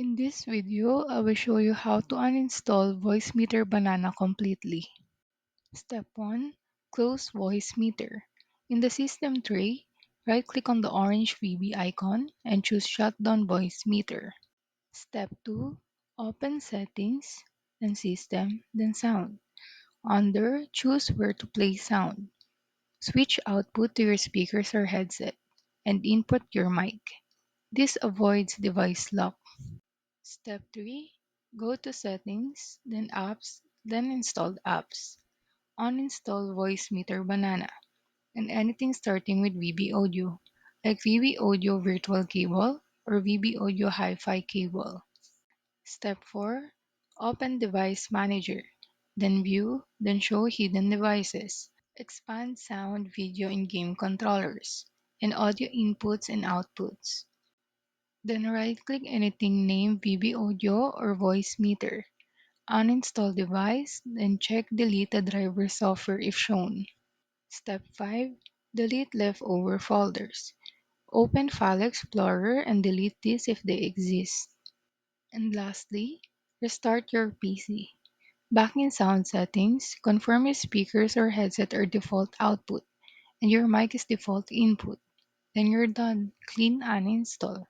In this video, I will show you how to uninstall Voicemeeter Banana completely. Step 1. Close Voicemeeter. In the system tray, right-click on the orange VB icon and choose Shutdown Voicemeeter. Step 2. Open Settings, then System, then Sound. Under, choose where to play sound. Switch output to your speakers or headset, and input your mic. This avoids device lock. Step 3. Go to Settings, then Apps, then Installed Apps. Uninstall Voicemeeter Banana and anything starting with VB Audio, like VB Audio Virtual Cable or VB Audio Hi-Fi Cable. Step 4. Open Device Manager, then View, then Show Hidden Devices. Expand sound, video, and game controllers, and audio inputs and outputs. Then right-click anything named VB Audio or Voicemeeter. Uninstall device, then check delete the driver software if shown. Step 5. Delete leftover folders. Open File Explorer and delete these if they exist. And lastly, restart your PC. Back in sound settings, confirm your speakers or headset are default output and your mic is default input. Then you're done. Clean uninstall.